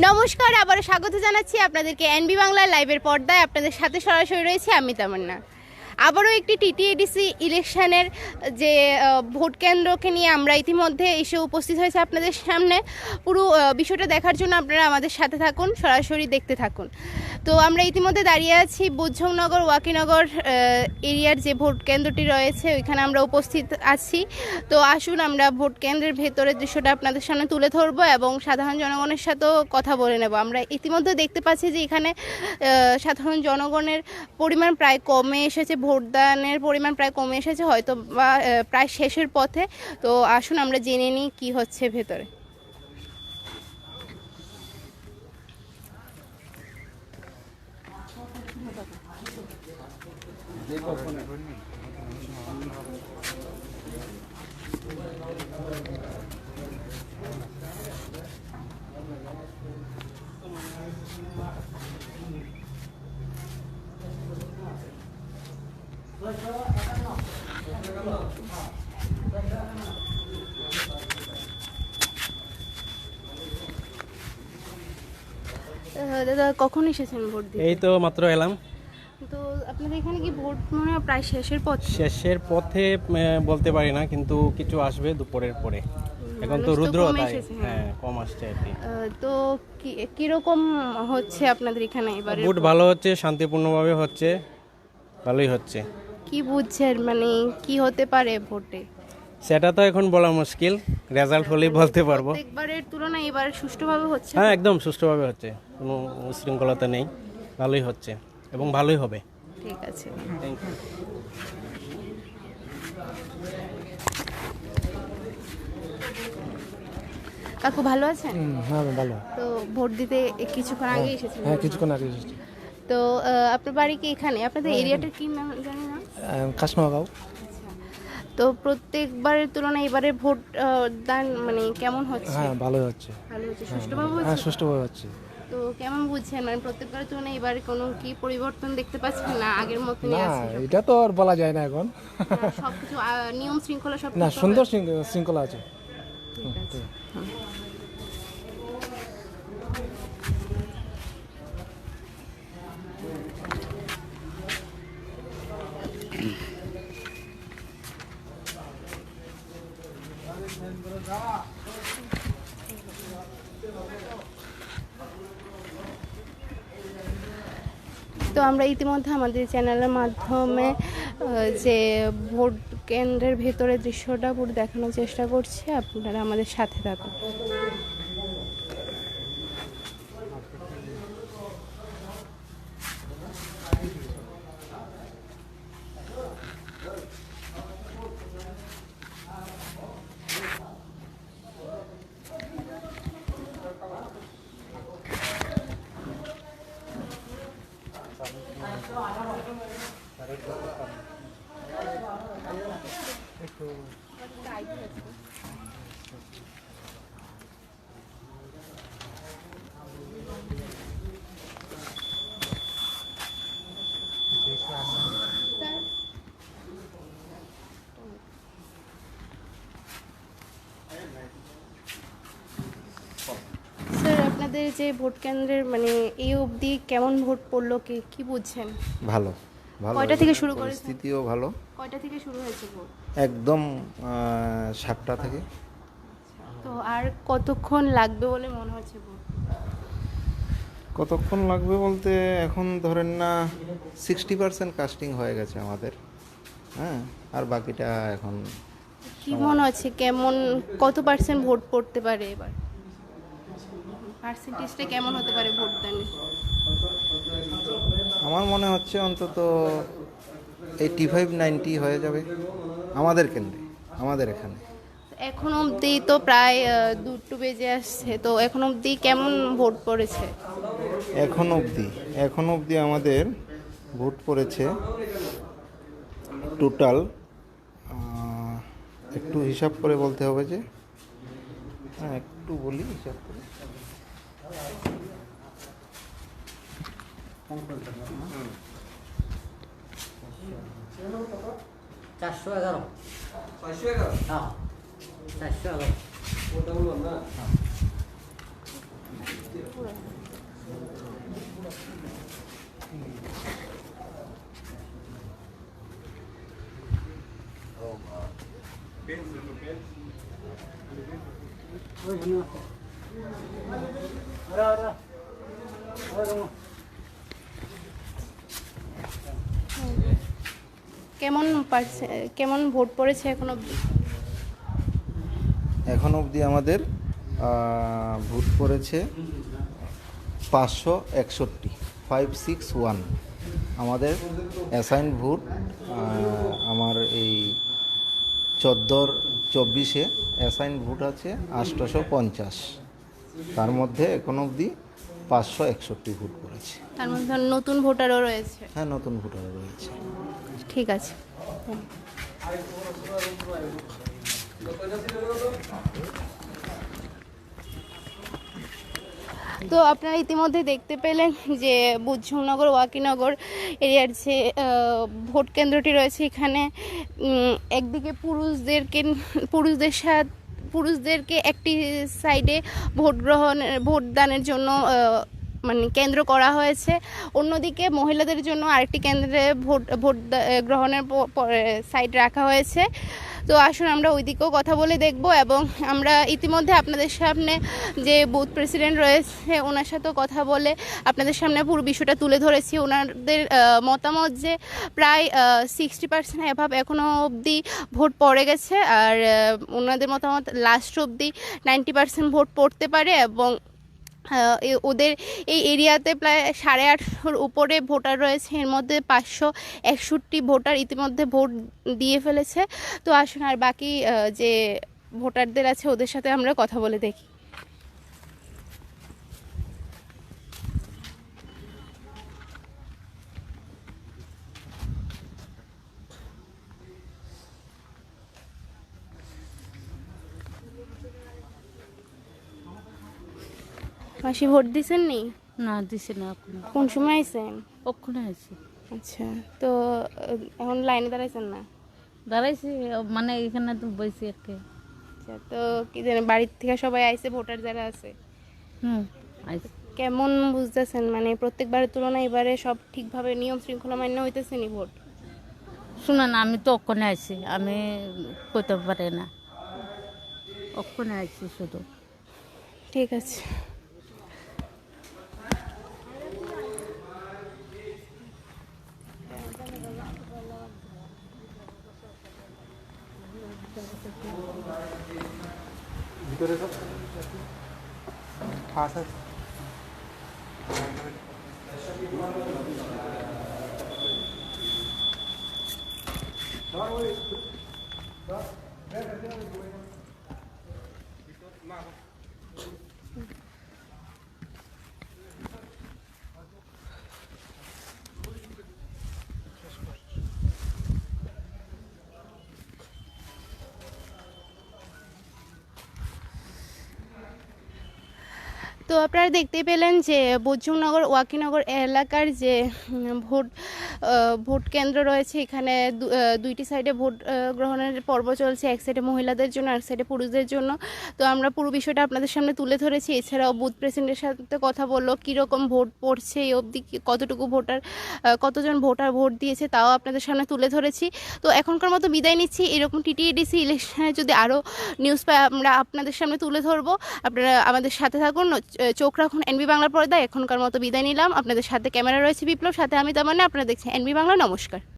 নমস্কার, আবারও স্বাগত জানাচ্ছি আপনাদেরকে এনবি বাংলা লাইভের পর্দায়। আপনাদের সাথে সরাসরি রয়েছে আমি তামান্না। আবারও একটি টিটিএডিসি ইলেকশনের যে ভোট কেন্দ্রকে নিয়ে আমরা ইতিমধ্যে এসে উপস্থিত হয়েছে আপনাদের সামনে। পুরো বিষয়টা দেখার জন্য আপনারা আমাদের সাথে থাকুন, সরাসরি দেখতে থাকুন। তো আমরা ইতিমধ্যে দাঁড়িয়ে আছি বুদ্ধনগর ওয়াকিনগর এরিয়ার যে ভোট কেন্দ্রটি রয়েছে, ওইখানে আমরা উপস্থিত আছি। তো আসুন আমরা ভোট কেন্দ্রের ভেতরের দৃশ্যটা আপনাদের সামনে তুলে ধরবো এবং সাধারণ জনগণের সাথেও কথা বলে নেব। আমরা ইতিমধ্যে দেখতে পাচ্ছি যে এখানে সাধারণ জনগণের পরিমাণ প্রায় কমে এসেছে, ভোটদানের পরিমাণ প্রায় কমে এসেছে, হয়তো বা প্রায় শেষের পথে। তো আসুন আমরা জেনে নিই কী হচ্ছে ভেতরে। দাদা, কখন এসেছেন ভোট দিতে? এই তো মাত্র এলাম। তো আপনাদের এখানে কি ভোট মনে হয় প্রায় শেষের পথে বলতে পারি না, কিন্তু কিছু আসবে দুপুরের পরে। এখন তো রুদ্র, তাই হ্যাঁ কম আসছে আর কি। তো কিরকম হচ্ছে আপনাদের এখানে এবারে ভোট? ভালো হচ্ছে, শান্তিপূর্ণভাবে হচ্ছে, ভালোই হচ্ছে। কি বুঝছেন, মানে কি হতে পারে ভোটে? সেটা তো এখন বলা মুশকিল, রেজাল্ট হলেই বলতে পারবো। প্রত্যেকবারের তুলনায় এবার সুষ্ঠুভাবে হচ্ছে? হ্যাঁ, একদম সুষ্ঠুভাবে হচ্ছে, কোনো উশৃঙ্খলতা নেই, ভালোই হচ্ছে এবং ভালোই হবে। ঠিক আছে, থ্যাংক ইউ। কাকু ভালো আছেন? হ্যাঁ ভালো। তো ভোট দিতে কিছুক্ষণ আগে এসেছেন? হ্যাঁ কিছুক্ষণ আগে এসেছি। তো আপনার বাড়ি কি এখানে? আপনাদের এরিয়াটার কি নাম জানি না? কাশমাগাঁও। তো প্রত্যেকবারের তুলনায় এবারে ভোট দান মানে কেমন হচ্ছে? হ্যাঁ ভালোই হচ্ছে। ভালো হচ্ছে, সুষ্ঠুভাবে হচ্ছে? হ্যাঁ সুষ্ঠুভাবে হচ্ছে। তো কেমন বুঝছেন, মানে প্রত্যেকবারের তুলনায় এবারে কোনো কি পরিবর্তন দেখতে পাচ্ছেন না আগের মতনই না আছে? এটা তো আর বলা যায় না এখন। সবকিছু নিয়ম শৃঙ্খলা সব না, সুন্দর শৃঙ্খলা আছে। ঠিক আছে। তো আমরা ইতিমধ্যে আমাদের চ্যানেলের মাধ্যমে যে ভোট কেন্দ্রের ভেতরে দৃশ্যটা পুরো দেখানোর চেষ্টা করছি, আপনারা আমাদের সাথে থাকুন। স্যার, আপনাদের যে ভোট কেন্দ্রের মানে এই অবধি কেমন ভোট পড়লো, কি বুঝছেন? ভালো ভালো। কয়টা থেকে শুরু করেছেন? পরিস্থিতিও ভালো। কয়টা থেকে শুরু হয়েছে ভোট? একদম 7টা থেকে। তো আর কতক্ষণ লাগবে বলে মনে হচ্ছে ভোট? কতক্ষণ লাগবে বলতে এখন ধরেন না 60% কাস্টিং হয়ে গেছে আমাদের। হ্যাঁ, আর বাকিটা এখন কি মনে হচ্ছে কেমন, কত পার্সেন্ট ভোট পড়তে পারে এবার? পার্সেন্টেজটা কেমন হতে পারে ভোটদানের? আমার মনে হচ্ছে অন্তত 85-90 হয়ে যাবে আমাদের কেন্দ্রে, আমাদের এখানে। এখন অবধি তো প্রায় 2টো বেজে আসছে, তো এখন অবধি কেমন ভোট পড়েছে? এখন অবধি আমাদের ভোট পড়েছে টোটাল, একটু হিসাব করে বলতে হবে যে, হ্যাঁ একটু বলি হিসাব করে। 411 হ্যাঁ 411 পুরো কেমন ভোট পড়েছে এখন অবধি? এখন অবধি আমাদের ভোট পড়েছে 561, 561 আমাদের অ্যাসাইন ভোট। আমার এই 14-24 অ্যাসাইন ভোট আছে 850, তার মধ্যে এখন অবধি 561 ভোট পড়েছে। তার মধ্যে নতুন ভোটারও রয়েছে। হ্যাঁ, নতুন ভোটার রয়েছে। ঠিক আছে। তো আপনারা ইতিমধ্যে দেখতে পেলেন যে বুদ্ধনগর ওয়াকিনগর এরিয়ার যে ভোট কেন্দ্রটি রয়েছে, এখানে একদিকে পুরুষদেরকে একটি সাইডে ভোটদানের জন্য মানে কেন্দ্র করা হয়েছে, অন্যদিকে মহিলাদের জন্য আরেকটি কেন্দ্রে ভোট গ্রহণের সাইড রাখা হয়েছে। তো আসুন আমরা ওই দিকেও কথা বলে দেখব, এবং আমরা ইতিমধ্যে আপনাদের সামনে যে বুথ প্রেসিডেন্ট রয়েছে ওনার সাথেও কথা বলে আপনাদের সামনে পুরো বিষয়টা তুলে ধরেছি। ওনাদের মতামত যে প্রায় 60% অ্যাভাব এখনও অবধি ভোট পড়ে গেছে, আর ওনাদের মতামত লাস্ট অবধি 90% ভোট পড়তে পারে, এবং ওদের এই এরিয়াতে প্রায় 850-র উপরে ভোটার রয়েছে, এর মধ্যে 561 ভোটার ইতিমধ্যে ভোট দিয়ে ফেলেছে। তো আসুন আর বাকি যে ভোটারদের আছে ওদের সাথে আমরা কথা বলে দেখি। মাসি ভোট দিছেন নি? না দিছে না এখন। কোন সময় আইছেন? ওখানে আছি। আচ্ছা, তো এখন লাইনে দাঁড়াইছেন না? দাঁড়াইছি, মানে এখানে তো বইছি আর কি। আচ্ছা, তো কি জানি বাড়ির থেকে সবাই আইছে, ভোটার যারা আছে? আইছি। কেমন বুঝতেছেন, মানে প্রত্যেকবারের তুলনায় এবারে সব ঠিকভাবে নিয়ম শৃঙ্খলা মান্য হইতেছে নি ভোট? শুনেন, আমি তো ওখানে আছি, আমি কইতে পারি না। ওখানে আছি শুধু। ঠিক আছে। তো আপনারা দেখতে পেলেন যে বৈজনগর ওয়াকিনগর এলাকার যে ভোট কেন্দ্র রয়েছে, এখানে দুইটি সাইডে ভোট গ্রহণের পর্ব চলছে, এক সাইডে মহিলাদের জন্য আর এক সাইডে পুরুষদের জন্য। তো আমরা পুরো বিষয়টা আপনাদের সামনে তুলে ধরেছি। এছাড়াও বুথ প্রেসিডেন্টের সাথে কথা বললো, কীরকম ভোট পড়ছে, এই অবধি কতজন ভোটার ভোট দিয়েছে তাও আপনাদের সামনে তুলে ধরেছি। তো এখনকার মতো বিদায় নিচ্ছি। এরকম টিটিএডিসি ইলেকশনে যদি আরও নিউজ পাই আমরা আপনাদের সামনে তুলে ধরবো। আপনারা আমাদের সাথে থাকুন, চোখ রাখুন এনবি বাংলার পর্দায়। এখনকার মতো বিদায় নিলাম। আপনাদের সাথে ক্যামেরা রয়েছে বিপ্লব, সাথে আমি তামান্না। আপনারা দেখছেন এনবি বাংলা। নমস্কার।